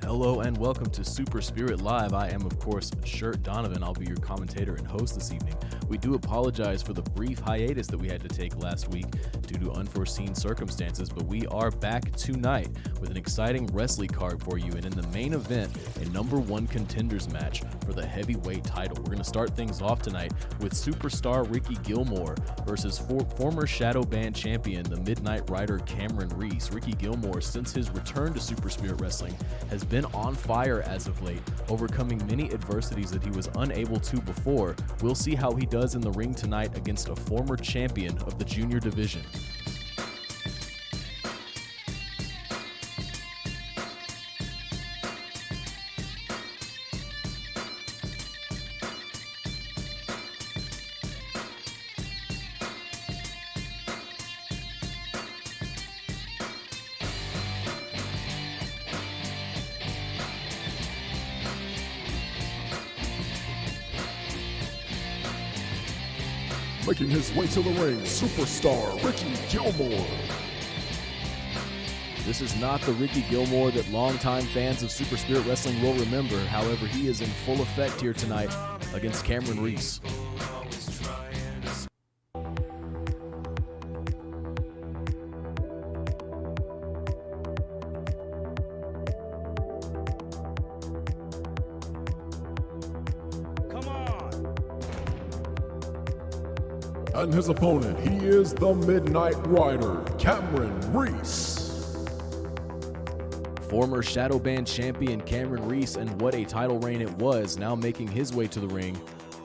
Hello and welcome to Super Spirit Live. I am, of course, Shirt Donovan. I'll be your commentator and host this evening. We do apologize for the brief hiatus that we had to take last week due to unforeseen circumstances, but we are back tonight with an exciting wrestling card for you, and in the main event, a #1 contenders match for the heavyweight title. We're going to start things off tonight with superstar Ricky Gilmore versus former Shadow Band champion, the Midnight Rider Cameron Reese. Ricky Gilmore, since his return to Super Spirit Wrestling, has been on fire as of late, overcoming many adversities that he was unable to before. We'll see how he does in the ring tonight against a former champion of the junior division. Making his way to the ring, superstar Ricky Gilmore. This is not the Ricky Gilmore that longtime fans of Super Spirit Wrestling will remember. However, he is in full effect here tonight against Cameron Reese. And his opponent, he is the Midnight Rider, Cameron Reese. Former Shadow Band champion Cameron Reese, and what a title reign it was, now making his way to the ring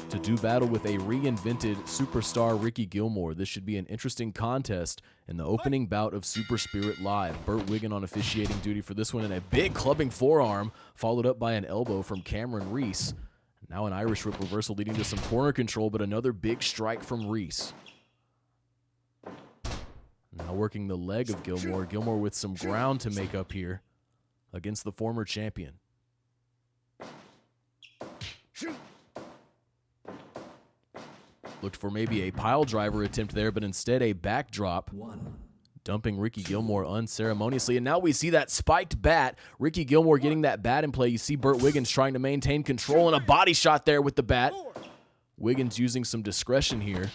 to do battle with a reinvented superstar Ricky Gilmore. This should be an interesting contest in the opening bout of Super Spirit Live. Burt Wiggin on officiating duty for this one, and a big clubbing forearm followed up by an elbow from Cameron Reese. Now an Irish whip reversal leading to some corner control, but another big strike from Reese. Now working the leg of Gilmore. Gilmore with some ground to make up here against the former champion. Looked for maybe a pile driver attempt there, but instead a backdrop, dumping Ricky Gilmore unceremoniously. And now we see that spiked bat. Ricky Gilmore getting that bat in play. You see Burt Wiggins trying to maintain control, and a body shot there with the bat. Wiggins using some discretion here,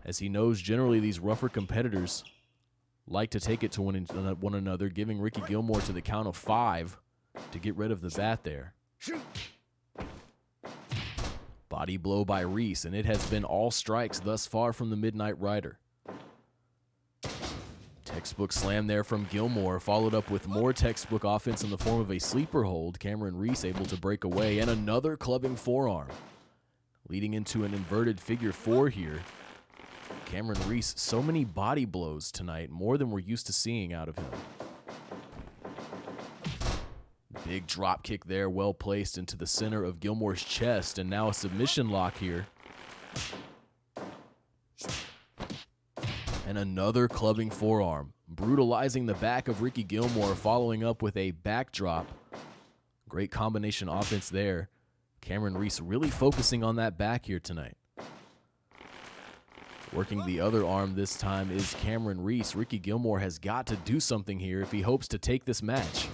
as he knows generally these rougher competitors like to take it to one another, giving Ricky Gilmore to the count of 5 to get rid of the bat there. Body blow by Reese, and it has been all strikes thus far from the Midnight Rider. Textbook slam there from Gilmore, followed up with more textbook offense in the form of a sleeper hold. Cameron Reese able to break away, and another clubbing forearm, leading into an inverted figure 4 here. Cameron Reese, so many body blows tonight, more than we're used to seeing out of him. Big drop kick there, well placed into the center of Gilmore's chest, and now a submission lock here. And another clubbing forearm, brutalizing the back of Ricky Gilmore, following up with a backdrop. Great combination offense there. Cameron Reese really focusing on that back here tonight. Working the other arm this time is Cameron Reese. Ricky Gilmore has got to do something here if he hopes to take this match.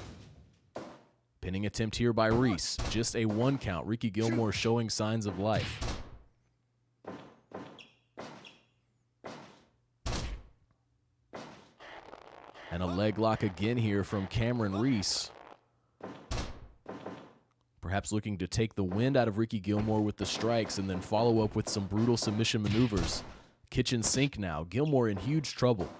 Pinning attempt here by Reese. Just a 1 count. Ricky Gilmore showing signs of life. And a leg lock again here from Cameron Reese. Perhaps looking to take the wind out of Ricky Gilmore with the strikes and then follow up with some brutal submission maneuvers. Kitchen sink now. Gilmore in huge trouble.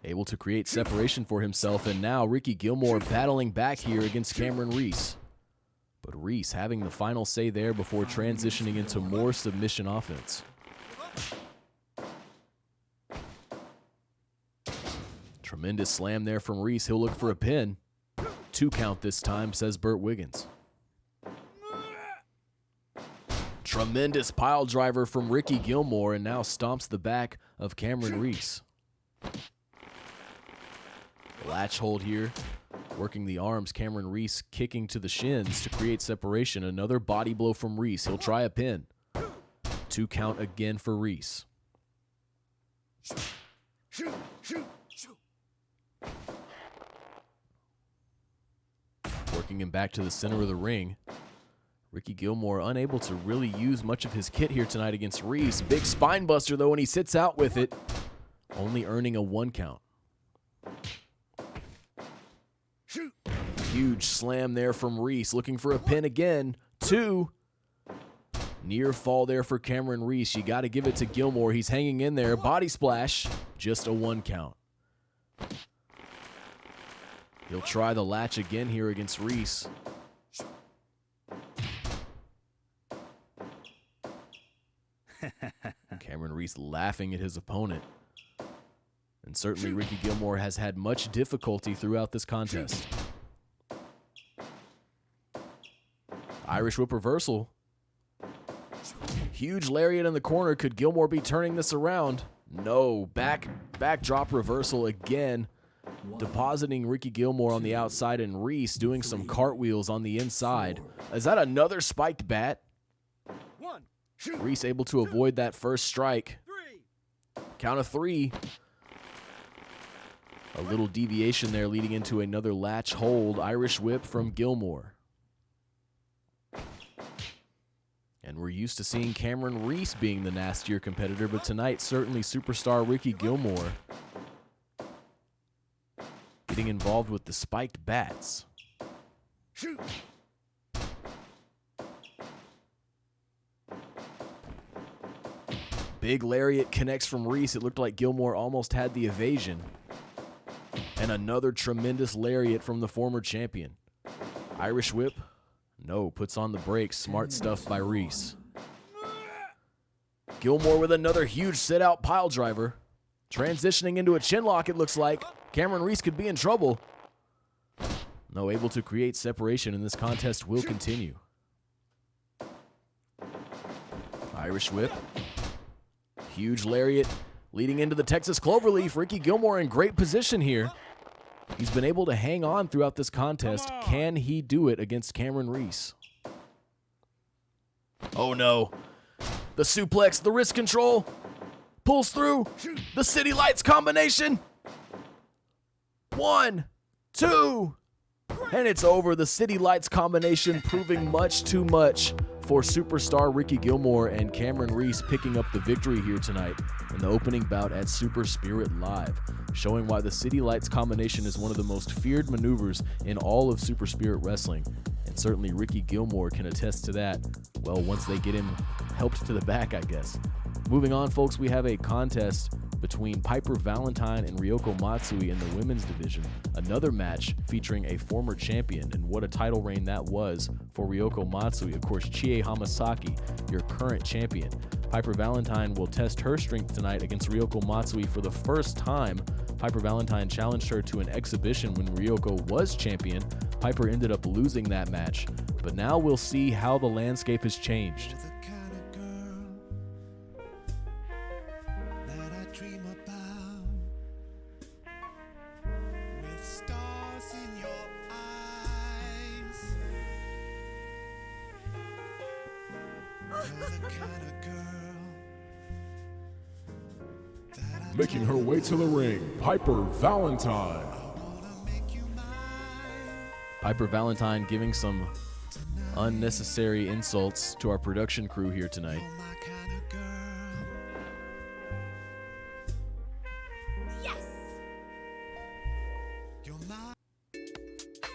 Able to create separation for himself, and now Ricky Gilmore battling back here against Cameron Reese. But Reese having the final say there before transitioning into more submission offense. Tremendous slam there from Reese. He'll look for a pin. 2 count this time, says Burt Wiggins. Tremendous pile driver from Ricky Gilmore, and now stomps the back of Cameron Reese. Latch hold here, working the arms. Cameron Reese kicking to the shins to create separation. Another body blow from Reese. He'll try a pin. 2 count again for Reese. Working him back to the center of the ring. Ricky Gilmore unable to really use much of his kit here tonight against Reese. Big spine buster though, and he sits out with it, only earning a 1 count. Huge slam there from Reese, looking for a pin again. 2. Near fall there for Cameron Reese. You got to give it to Gilmore. He's hanging in there. Body splash, just a 1 count. He'll try the latch again here against Reese. Cameron Reese laughing at his opponent. And certainly Ricky Gilmore has had much difficulty throughout this contest. Irish whip reversal. Huge lariat in the corner. Could Gilmore be turning this around? No. Backdrop reversal again. Depositing Ricky Gilmore on the outside and Reese doing some cartwheels on the inside. Is that another spiked bat? Reese able to avoid that first strike. Count of 3. A little deviation there leading into another latch hold. Irish whip from Gilmore. And we're used to seeing Cameron Reese being the nastier competitor, but tonight certainly superstar Ricky Gilmore getting involved with the spiked bats. Big lariat connects from Reese. It looked like Gilmore almost had the evasion. And another tremendous lariat from the former champion. Irish whip. No, puts on the brakes. Smart stuff by Reese. Gilmore with another huge sit-out pile driver. Transitioning into a chin lock, it looks like. Cameron Reese could be in trouble. No, able to create separation, and this contest will continue. Irish whip. Huge lariat leading into the Texas Cloverleaf. Ricky Gilmore in great position here. He's been able to hang on throughout this contest. Can he do it against Cameron Reese? Oh no. The suplex, the wrist control. Pulls through. The City Lights combination. 1, 2. And it's over. The City Lights combination proving much too much for superstar Ricky Gilmore, and Cameron Reese picking up the victory here tonight in the opening bout at Super Spirit Live, showing why the City Lights combination is one of the most feared maneuvers in all of Super Spirit Wrestling. And certainly Ricky Gilmore can attest to that, well, once they get him helped to the back, I guess. Moving on, folks, we have a contest between Piper Valentine and Ryoko Matsui in the women's division. Another match featuring a former champion, and what a title reign that was for Ryoko Matsui. Of course, Chie Hamasaki, your current champion. Piper Valentine will test her strength tonight against Ryoko Matsui for the first time. Piper Valentine challenged her to an exhibition when Ryoko was champion. Piper ended up losing that match, but now we'll see how the landscape has changed. Making her way to the ring, Piper Valentine. Piper Valentine giving some unnecessary insults to our production crew here tonight.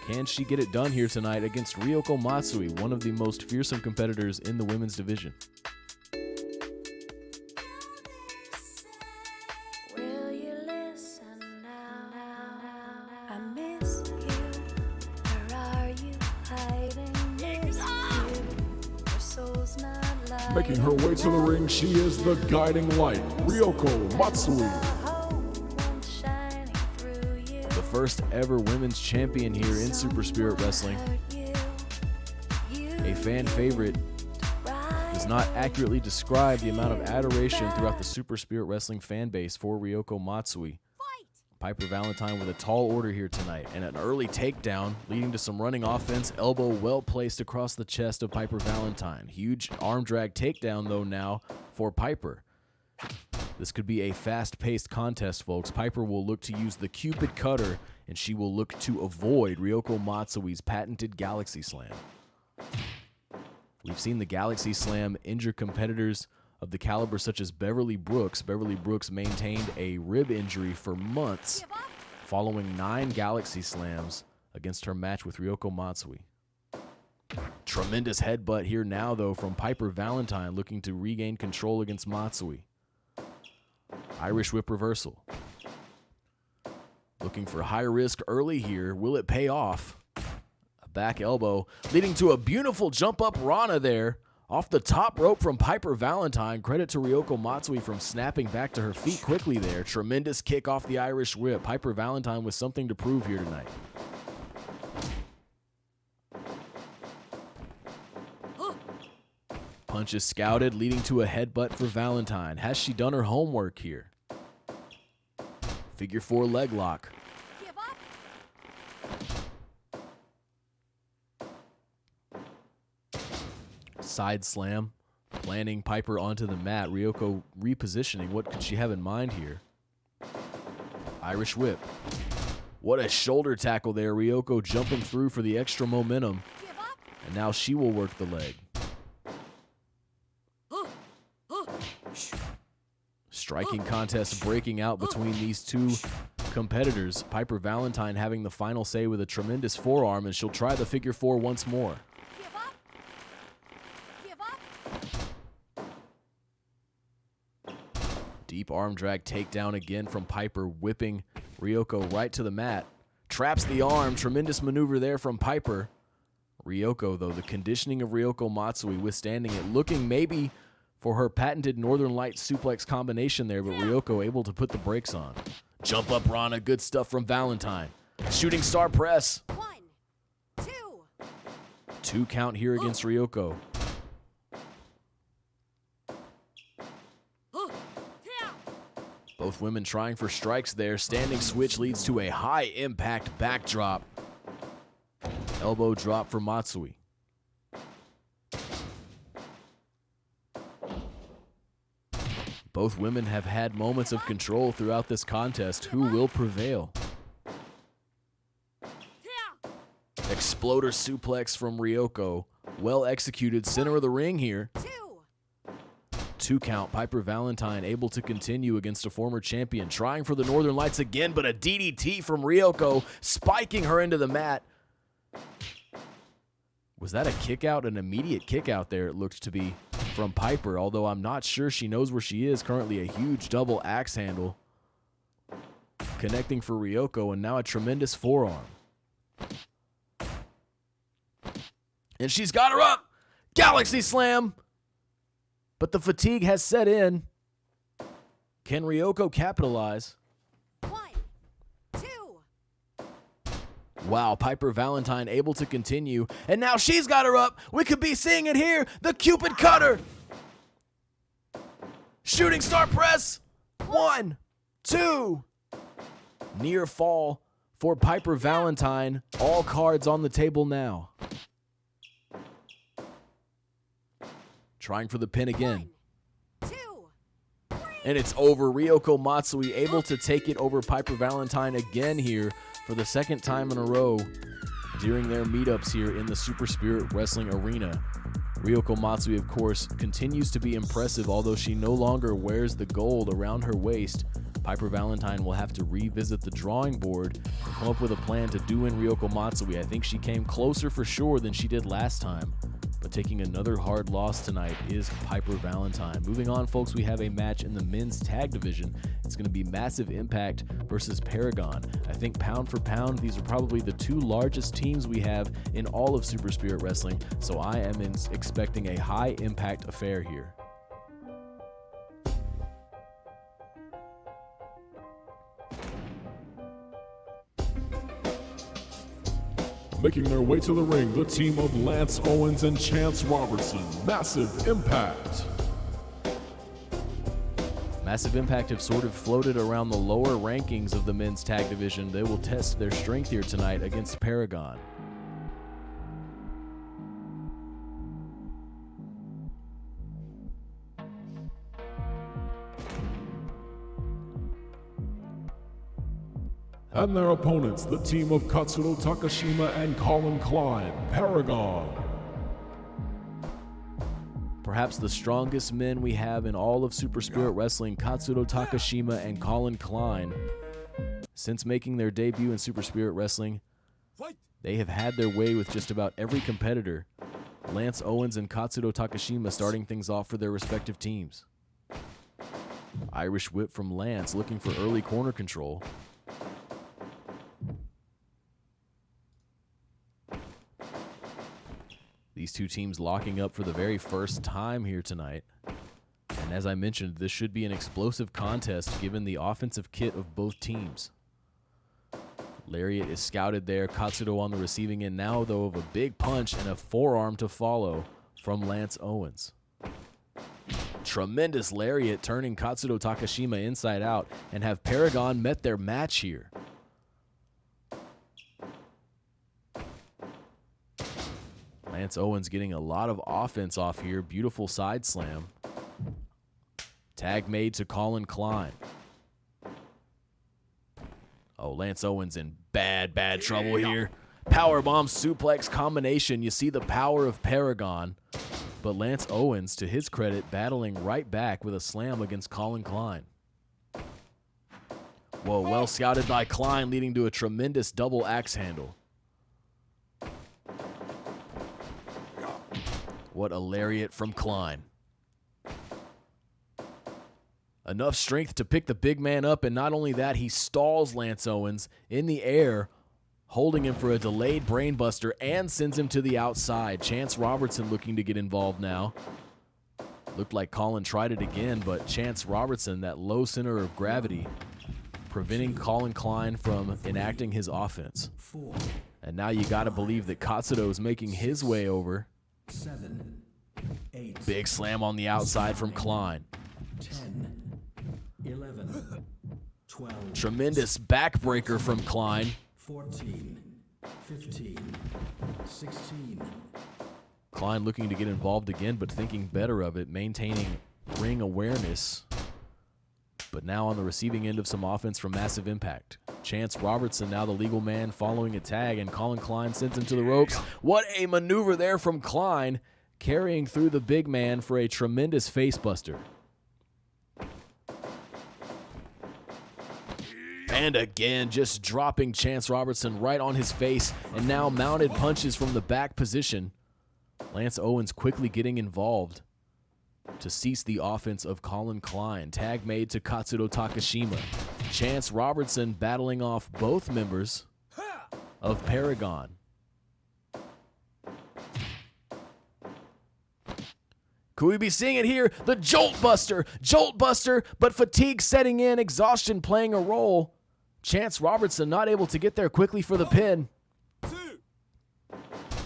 Can she get it done here tonight against Ryoko Matsui, one of the most fearsome competitors in the women's division? Making her way to the ring, she is the guiding light, Ryoko Matsui. The first ever women's champion here in Super Spirit Wrestling. A fan favorite. Does not accurately describe the amount of adoration throughout the Super Spirit Wrestling fan base for Ryoko Matsui. Piper Valentine with a tall order here tonight, and an early takedown leading to some running offense. Elbow well placed across the chest of Piper Valentine. Huge arm drag takedown though now for Piper. This could be a fast-paced contest, folks. Piper will look to use the Cupid Cutter, and she will look to avoid Ryoko Matsui's patented Galaxy Slam. We've seen the Galaxy Slam injure competitors of the caliber such as Beverly Brooks. Beverly Brooks maintained a rib injury for months following 9 Galaxy Slams against her match with Ryoko Matsui. Tremendous headbutt here now, though, from Piper Valentine, looking to regain control against Matsui. Irish whip reversal. Looking for high risk early here. Will it pay off? A back elbow leading to a beautiful jump up Rana there. Off the top rope from Piper Valentine. Credit to Ryoko Matsui from snapping back to her feet quickly there. Tremendous kick off the Irish whip. Piper Valentine with something to prove here tonight. Punch is scouted, leading to a headbutt for Valentine. Has she done her homework here? Figure 4 leg lock. Side slam, landing Piper onto the mat. Ryoko repositioning. What could she have in mind here? Irish whip. What a shoulder tackle there. Ryoko jumping through for the extra momentum. And now she will work the leg. Striking contest breaking out between these two competitors. Piper Valentine having the final say with a tremendous forearm, and she'll try the figure 4 once more. Deep arm drag takedown again from Piper, whipping Ryoko right to the mat. Traps the arm. Tremendous maneuver there from Piper. Ryoko, though, the conditioning of Ryoko Matsui withstanding it, looking maybe for her patented Northern Light suplex combination there, but Ryoko able to put the brakes on. Jump up Rana, good stuff from Valentine. Shooting star press. 1, 2. 2 count here against Ryoko. Both women trying for strikes there. Standing switch leads to a high impact backdrop. Elbow drop for Matsui. Both women have had moments of control throughout this contest. Who will prevail? Exploder suplex from Ryoko. Well executed, center of the ring here. 2 count. Piper Valentine able to continue against a former champion. Trying for the Northern Lights again, but a DDT from Ryoko, spiking her into the mat. Was that a kick out? An immediate kick out there, it looked to be, from Piper, although I'm not sure she knows where she is. Currently a huge double axe handle. Connecting for Ryoko, and now a tremendous forearm. And she's got her up! Galaxy Slam! But the fatigue has set in. Can Ryoko capitalize? 1, 2. Wow, Piper Valentine able to continue. And now she's got her up. We could be seeing it here. The Cupid Cutter. Shooting star press. 1, 2. Near fall for Piper Valentine. All cards on the table now. Trying for the pin again. 1, 2, 3. And it's over. Ryoko Matsui able to take it over Piper Valentine again here for the second time in a row during their meetups here in the Super Spirit Wrestling Arena. Ryoko Matsui, of course, continues to be impressive, although she no longer wears the gold around her waist. Piper Valentine will have to revisit the drawing board and come up with a plan to do in Ryoko Matsui. I think she came closer for sure than she did last time. But taking another hard loss tonight is Piper Valentine. Moving on, folks, we have a match in the men's tag division. It's going to be Massive Impact versus Paragon. I think pound for pound, these are probably the 2 largest teams we have in all of Super Spirit Wrestling, so I am expecting a high impact affair here. Making their way to the ring, the team of Lance Owens and Chance Robertson. Massive Impact. Massive Impact have sort of floated around the lower rankings of the men's tag division. They will test their strength here tonight against Paragon. And their opponents, the team of Katsuro Takashima and Colin Klein, Paragon. Perhaps the strongest men we have in all of Super Spirit Wrestling, Katsuro Takashima and Colin Klein. Since making their debut in Super Spirit Wrestling, they have had their way with just about every competitor. Lance Owens and Katsuro Takashima starting things off for their respective teams. Irish whip from Lance looking for early corner control. These two teams locking up for the very first time here tonight. And as I mentioned, this should be an explosive contest given the offensive kit of both teams. Lariat is scouted there. Katsuro on the receiving end now, though, of a big punch and a forearm to follow from Lance Owens. Tremendous lariat turning Katsuro Takashima inside out, and have Paragon met their match here. Lance Owens getting a lot of offense off here. Beautiful side slam. Tag made to Colin Klein. Oh, Lance Owens in bad trouble here. Powerbomb suplex combination. You see the power of Paragon. But Lance Owens, to his credit, battling right back with a slam against Colin Klein. Whoa, well scouted by Klein, leading to a tremendous double axe handle. What a lariat from Klein. Enough strength to pick the big man up, and not only that, he stalls Lance Owens in the air, holding him for a delayed brainbuster, and sends him to the outside. Chance Robertson looking to get involved now. Looked like Colin tried it again, but Chance Robertson, that low center of gravity, preventing Colin Klein from enacting his offense. And now you got to believe that Katsuro is making his way over. 7, 8, Big slam on the outside from Klein. 10, 11, 12, Tremendous backbreaker from Klein. 14, 15, 16. Klein looking to get involved again, but thinking better of it, maintaining ring awareness. But now on the receiving end of some offense from Massive Impact. Chance Robertson, now the legal man, following a tag, and Colin Klein sends him to the ropes. What a maneuver there from Klein, carrying through the big man for a tremendous facebuster. And again, just dropping Chance Robertson right on his face, and now mounted punches from the back position. Lance Owens quickly getting involved to cease the offense of Colin Klein. Tag made to Katsuro Takashima. Chance Robertson battling off both members of Paragon. Could we be seeing it here? The Jolt Buster, but fatigue setting in, exhaustion playing a role. Chance Robertson not able to get there quickly for the pin.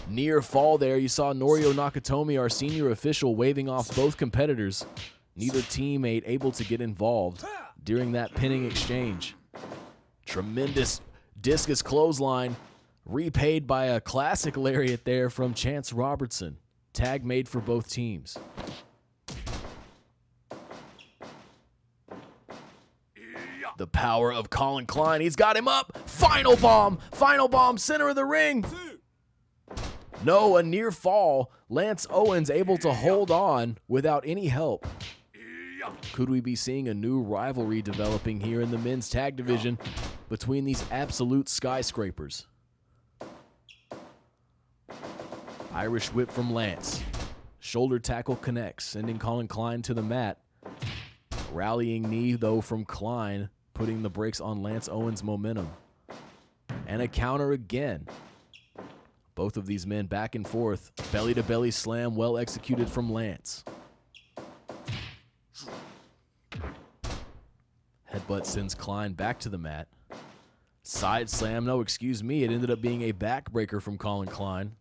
Near fall there, you saw Norio Nakatomi, our senior official, waving off both competitors. Neither teammate able to get involved during that pinning exchange. Tremendous discus clothesline, repaid by a classic lariat there from Chance Robertson. Tag made for both teams. The power of Colin Klein. He's got him up. Final bomb, center of the ring. No, a near fall. Lance Owens able to hold on without any help. Could we be seeing a new rivalry developing here in the men's tag division between these absolute skyscrapers? Irish whip from Lance. Shoulder tackle connects, sending Colin Klein to the mat. Rallying knee, though, from Klein, putting the brakes on Lance Owens' momentum. And a counter again. Both of these men back and forth. Belly-to-belly slam, well executed from Lance. Headbutt sends Klein back to the mat. Side slam, no, excuse me, it ended up being a backbreaker from Colin Klein.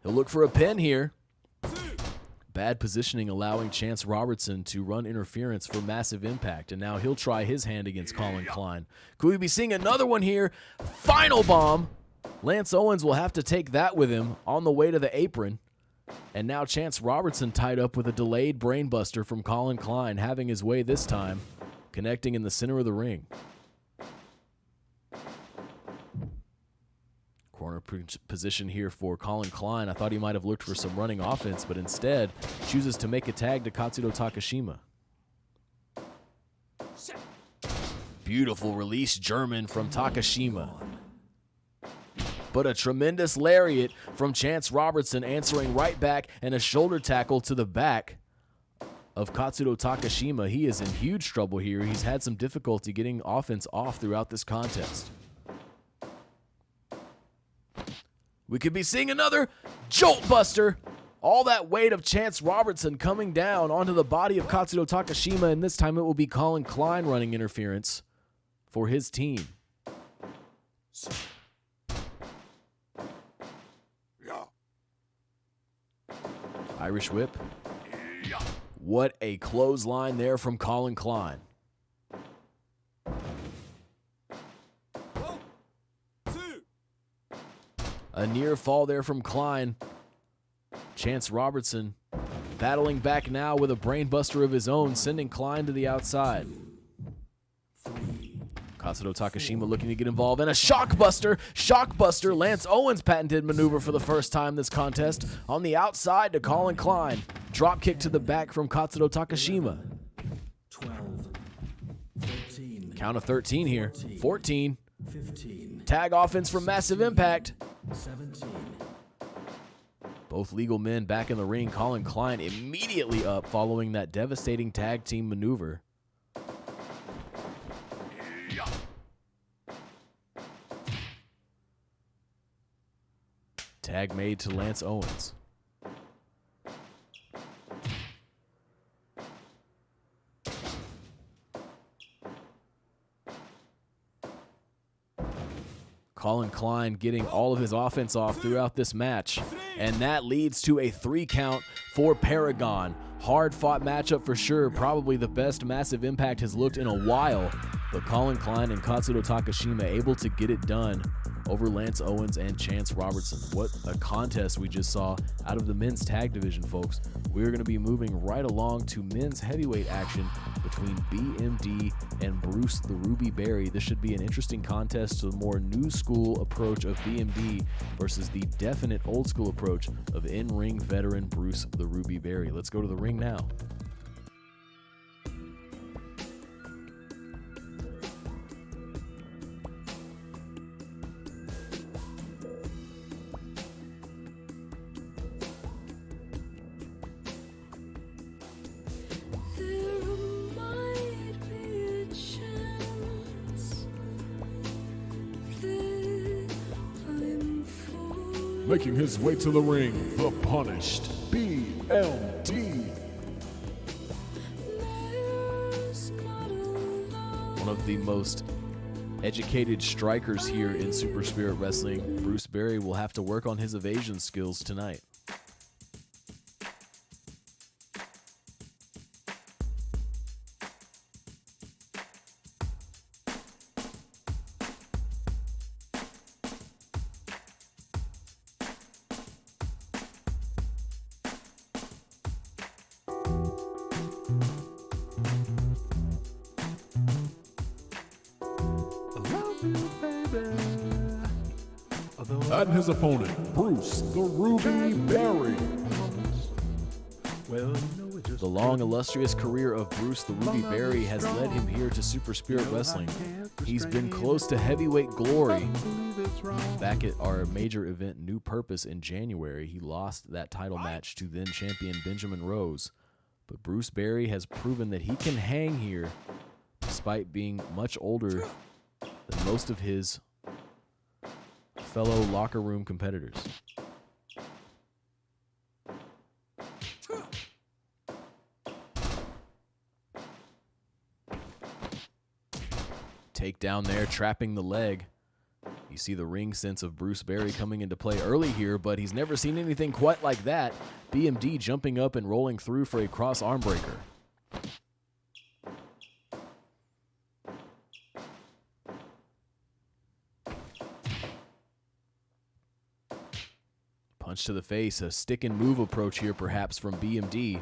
He'll look for a pin here. Bad positioning allowing Chance Robertson to run interference for Massive Impact, and now he'll try his hand against Colin Klein. Could we be seeing another one here? Final bomb. Lance Owens will have to take that with him on the way to the apron. And now Chance Robertson tied up with a delayed brainbuster from Colin Klein, having his way this time. connecting in the center of the ring. Corner position here for Colin Klein. I thought he might have looked for some running offense, but instead chooses to make a tag to Katsudo Takashima. Beautiful release German from Takashima. But a tremendous lariat from Chance Robertson answering right back, and a shoulder tackle to the back of Katsudo Takashima. He is in huge trouble here. He's had some difficulty getting offense off throughout this contest. We could be seeing another Jolt Buster. All that weight of Chance Robertson coming down onto the body of Katsudo Takashima, and this time it will be Colin Klein running interference for his team. Irish whip. What a clothesline there from Colin Klein. A near fall there from Klein. Chance Robertson battling back now with a brainbuster of his own, sending Klein to the outside. Katsudo Takashima looking to get involved, and a shockbuster. Shockbuster, Lance Owens' patented maneuver for the first time this contest. On the outside to Colin Klein. Drop kick to the back from Katsudo Takashima. 12, 13, Count of 13 here. 14. 15, Tag offense from Massive Impact. 17, Both legal men back in the ring. Colin Klein immediately up following that devastating tag team maneuver. Tag made to Lance Owens. Colin Klein getting all of his offense off throughout this match. And that leads to a 3 count for Paragon. Hard fought matchup for sure. Probably the best Massive Impact has looked in a while. But Colin Klein and Katsudo Takashima able to get it done over Lance Owens and Chance Robertson. What a contest we just saw out of the men's tag division, folks. We're going to be moving right along to men's heavyweight action between BMD and Bruce the Ruby Berry. This should be an interesting contest to the more new school approach of BMD versus the definite old school approach of in-ring veteran Bruce the Ruby Berry. Let's go to the ring now. Making his way to the ring, the punished BMD. One of the most educated strikers here in Super Spirit Wrestling, Bruce Berry will have to work on his evasion skills tonight. And his opponent, Bruce the Ruby Berry. The long, illustrious career of Bruce the Ruby Berry has led him here to Super Spirit Wrestling. He's been close to heavyweight glory. Back at our major event, New Purpose, in January, he lost that title match to then champion Benjamin Rose. But Bruce Berry has proven that he can hang here despite being much older than most of his fellow locker room competitors. Takedown there, trapping the leg. You see the ring sense of Bruce Berry coming into play early here, but he's never seen anything quite like that. BMD jumping up and rolling through for a cross arm breaker. Punch to the face, a stick and move approach here perhaps from BMD.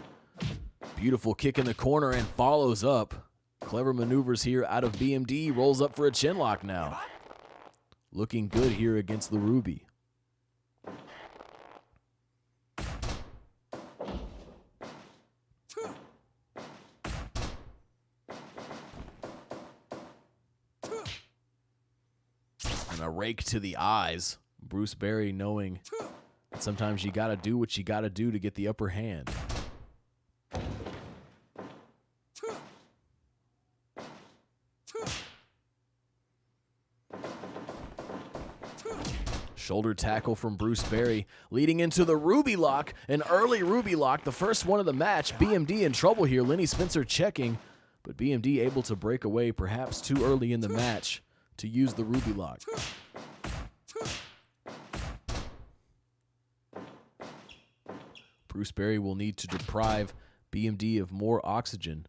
Beautiful kick in the corner and follows up. Clever maneuvers here out of BMD. Rolls up for a chin lock now. Looking good here against the Ruby. And a rake to the eyes. Bruce Berry knowing that sometimes you gotta do what you gotta do to get the upper hand. Shoulder tackle from Bruce Berry, leading into the Ruby lock, an early Ruby lock, the first one of the match. BMD in trouble here, Lenny Spencer checking, but BMD able to break away perhaps too early in the match to use the Ruby lock. Bruce Berry will need to deprive BMD of more oxygen,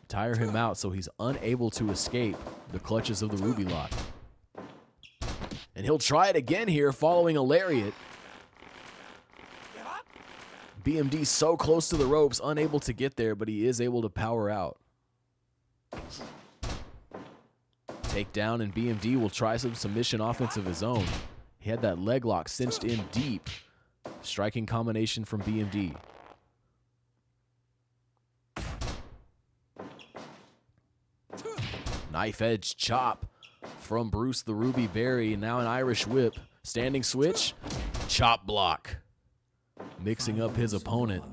tire him out so he's unable to escape the clutches of the Ruby lock. And he'll try it again here following a lariat. BMD so close to the ropes, unable to get there, but he is able to power out. Takedown, and BMD will try some submission offense of his own. He had that leg lock cinched in deep. Striking combination from BMD. Knife edge chop from Bruce the Ruby Berry. Now an Irish whip. Standing switch. Chop block. Mixing up his opponent.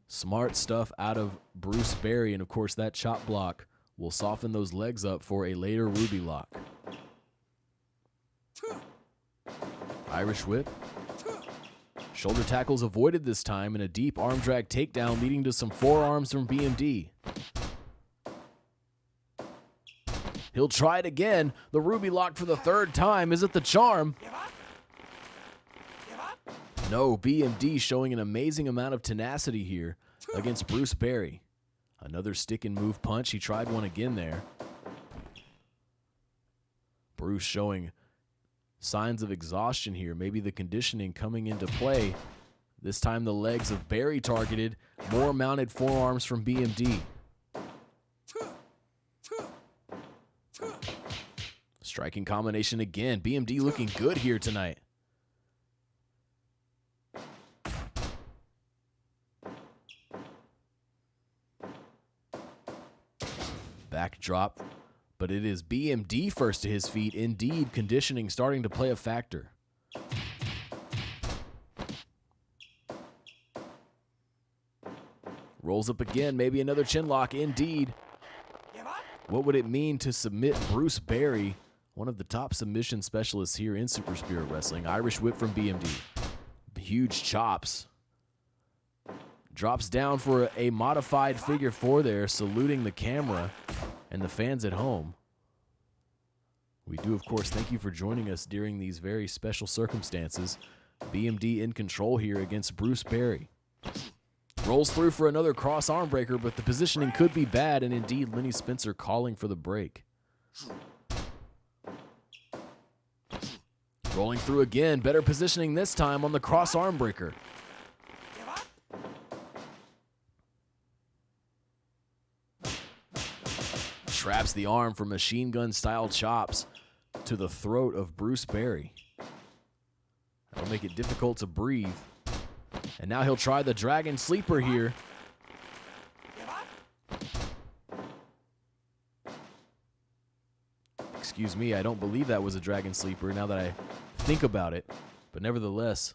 Smart stuff out of Bruce Berry. And of course that chop block will soften those legs up for a later Ruby lock. Irish whip. Shoulder tackles avoided this time, and a deep arm drag takedown leading to some forearms from BMD. He'll try it again. The Ruby lock for the third time. Is it the charm? No, BMD showing an amazing amount of tenacity here against Bruce Berry. Another stick and move punch. He tried one again there. Bruce showing signs of exhaustion here. Maybe the conditioning coming into play. This time the legs of Berry targeted. More mounted forearms from BMD. Striking combination again. BMD looking good here tonight. Backdrop. But it is BMD first to his feet. Indeed, conditioning starting to play a factor. Rolls up again, maybe another chin lock. Indeed. What would it mean to submit Bruce Berry, one of the top submission specialists here in Super Spirit Wrestling? Irish whip from BMD. Huge chops. Drops down for a modified figure four there, saluting the camera and the fans at home. We do, of course, thank you for joining us during these very special circumstances. BMD in control here against Bruce Berry. Rolls through for another cross arm breaker, but the positioning could be bad, and indeed Lenny Spencer calling for the break. Rolling through again, better positioning this time on the cross arm breaker. Traps the arm for machine gun style chops to the throat of Bruce Berry. That'll make it difficult to breathe. And now he'll try the Dragon Sleeper here. Excuse me, I don't believe that was a Dragon Sleeper now that I think about it. But nevertheless,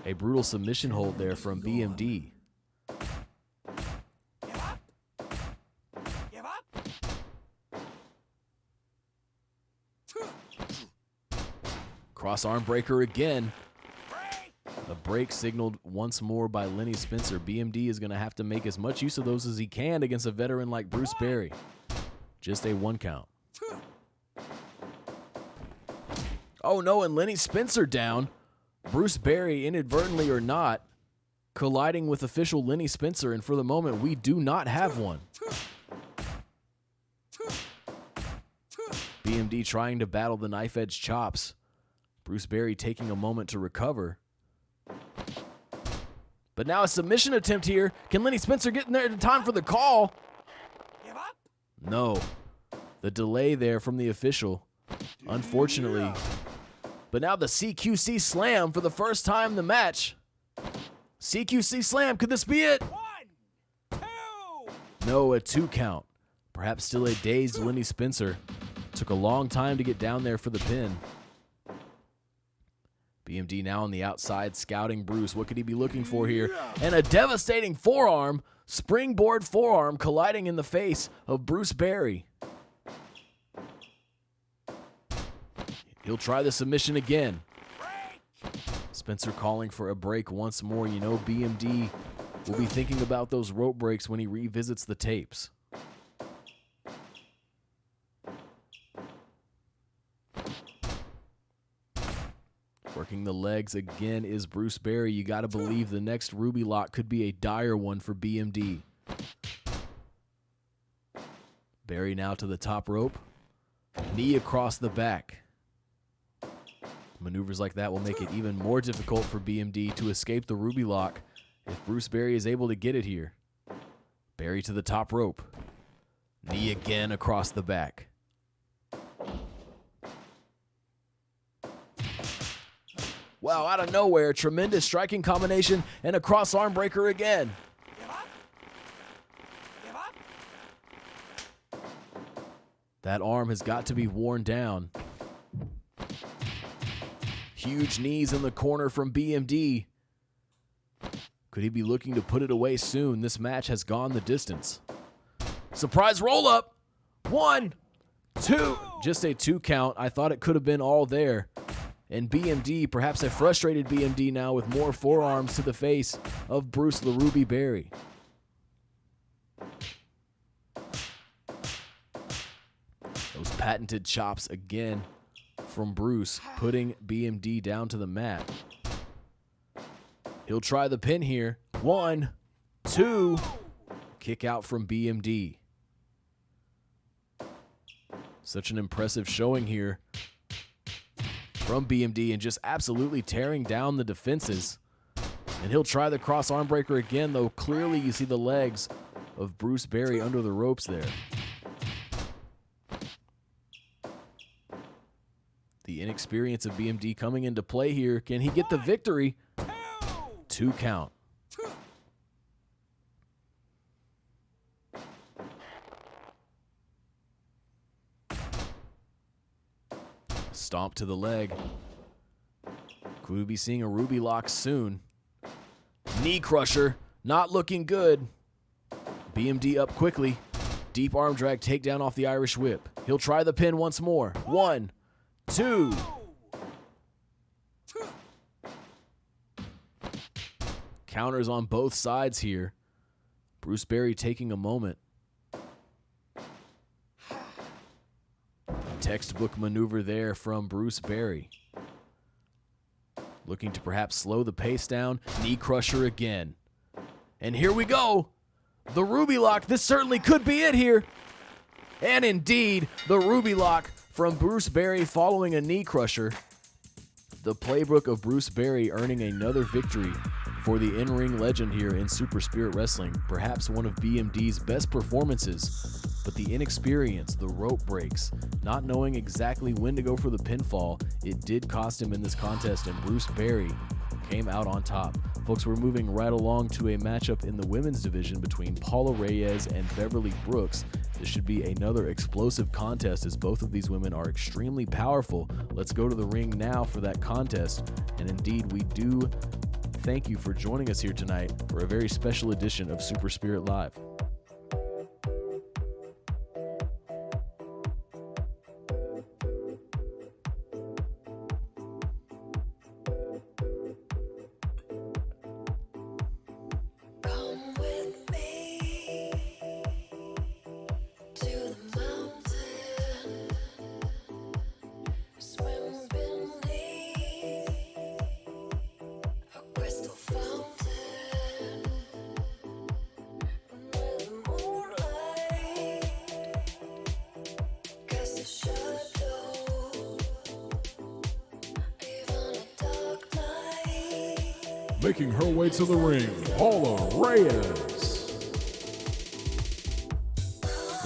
a brutal submission hold there from BMD. Cross arm breaker again. The break signaled once more by Lenny Spencer. BMD is going to have to make as much use of those as he can against a veteran like Bruce Berry. Just a one count. Oh no, and Lenny Spencer down. Bruce Berry, inadvertently or not, colliding with official Lenny Spencer, and for the moment, we do not have one. BMD trying to battle the knife edge chops. Bruce Berry taking a moment to recover. But now a submission attempt here. Can Lenny Spencer get in there in time for the call? No. The delay there from the official, unfortunately. But now the CQC slam for the first time in the match. CQC slam, could this be it? 1, 2. No, a 2 count. Perhaps still a dazed Lenny Spencer. Took a long time to get down there for the pin. BMD now on the outside, scouting Bruce. What could he be looking for here? And a devastating forearm, springboard forearm colliding in the face of Bruce Barry. He'll try the submission again. Spencer calling for a break once more. You know BMD will be thinking about those rope breaks when he revisits the tapes. Working the legs again is Bruce Barry. You got to believe the next Ruby lock could be a dire one for BMD. Barry now to the top rope. Knee across the back. Maneuvers like that will make it even more difficult for BMD to escape the Ruby lock if Bruce Barry is able to get it here. Barry to the top rope. Knee again across the back. Wow, out of nowhere, tremendous striking combination and a cross arm breaker again. Give up. Give up. That arm has got to be worn down. Huge knees in the corner from BMD. Could he be looking to put it away soon? This match has gone the distance. Surprise roll up. 1, 2. Just a 2 count. I thought it could have been all there. And BMD, perhaps a frustrated BMD now with more forearms to the face of Bruce the Ruby Barry. Those patented chops again from Bruce, putting BMD down to the mat. He'll try the pin here. 1, 2. Kick out from BMD. Such an impressive showing here from BMD and just absolutely tearing down the defenses. And he'll try the cross arm breaker again, though clearly you see the legs of Bruce Barry under the ropes there. The inexperience of BMD coming into play here. Can he get the victory? 2 count. Stomp to the leg. Could we be seeing a Ruby lock soon? Knee crusher, not looking good. BMD up quickly. Deep arm drag takedown off the Irish whip. He'll try the pin once more. 1, 2. Counters on both sides here. Bruce Barry taking a moment. Textbook maneuver there from Bruce Barry. Looking to perhaps slow the pace down. Knee crusher again. And here we go. The Ruby lock. This certainly could be it here. And indeed, the Ruby lock from Bruce Barry following a knee crusher. The playbook of Bruce Barry earning another victory for the in-ring legend here in Super Spirit Wrestling. Perhaps one of BMD's best performances, but the inexperience, the rope breaks, not knowing exactly when to go for the pinfall, it did cost him in this contest, and Bruce Barry came out on top. Folks, we're moving right along to a matchup in the women's division between Paula Reyes and Beverly Brooks. This should be another explosive contest as both of these women are extremely powerful. Let's go to the ring now for that contest. And indeed, we do thank you for joining us here tonight for a very special edition of Super Spirit Live. Come with me to the mountain, swim beneath a crystal fountain under the moonlight. Cast a shadow, even a dark night. Making her way to the ring, Paula Reyes.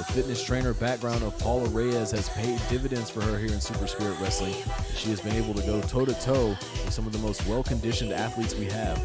The fitness trainer background of Paula Reyes has paid dividends for her here in Super Spirit Wrestling. She has been able to go toe-to-toe with some of the most well-conditioned athletes we have.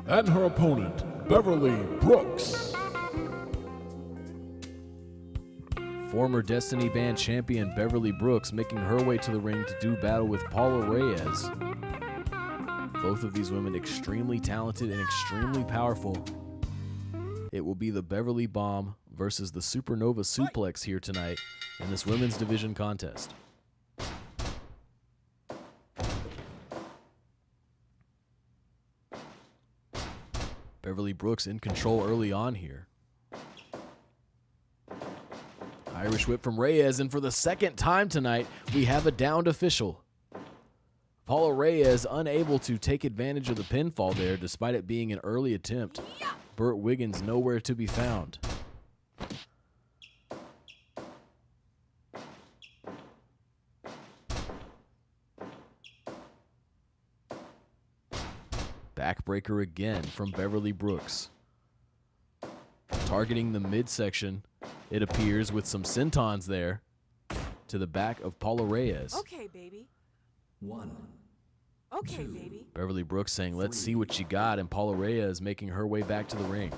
And her opponent, Beverly Brooks. Former Destiny Band champion Beverly Brooks making her way to the ring to do battle with Paula Reyes. Both of these women extremely talented and extremely powerful. It will be the Beverly Bomb versus the Supernova Suplex here tonight in this women's division contest. Beverly Brooks in control early on here. Irish whip from Reyes, and for the second time tonight, we have a downed official. Paula Reyes unable to take advantage of the pinfall there, despite it being an early attempt. Burt Wiggins nowhere to be found. Backbreaker again from Beverly Brooks. Targeting the midsection, it appears, with some sentons there to the back of Paula Reyes. Okay, baby. 1, Okay, baby. Beverly Brooks saying, let's see what you got, and Paula Reyes making her way back to the ring.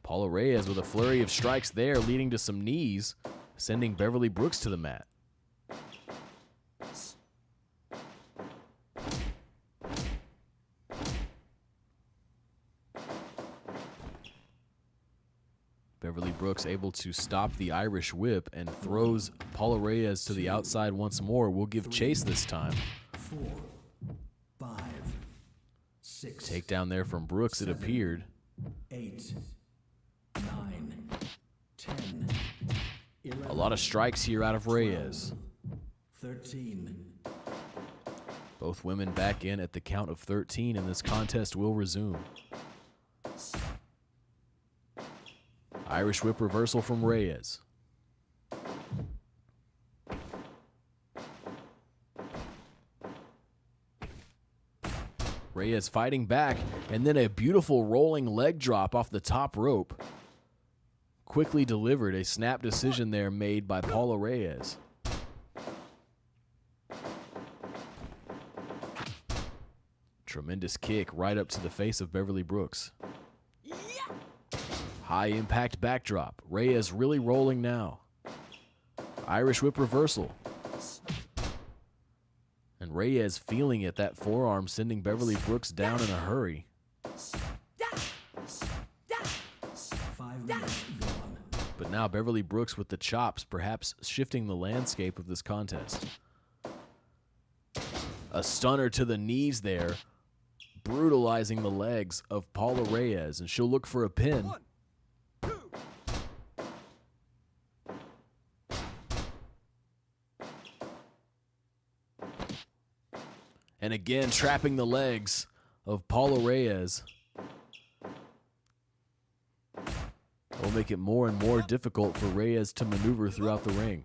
Paula Reyes with a flurry of strikes there, leading to some knees, sending Beverly Brooks to the mat. Beverly Brooks able to stop the Irish whip and throws Paula Reyes to the outside once more. We'll give chase this time. 4, 5, 6. Takedown there from Brooks, it appeared. 8, 9, 10. 11, A lot of strikes here out of Reyes. 13. Both women back in at the count of 13, and this contest will resume. Irish whip reversal from Reyes. Reyes fighting back, and then a beautiful rolling leg drop off the top rope. Quickly delivered, a snap decision there made by Paula Reyes. Tremendous kick right up to the face of Beverly Brooks. High impact backdrop. Reyes really rolling now. Irish whip reversal. And Reyes feeling it, that forearm sending Beverly Brooks down in a hurry. 5 minutes gone. But now Beverly Brooks with the chops, perhaps shifting the landscape of this contest. A stunner to the knees there, brutalizing the legs of Paula Reyes, and she'll look for a pin. 1, 2. And again, trapping the legs of Paula Reyes. Will make it more and more difficult for Reyes to maneuver throughout the ring.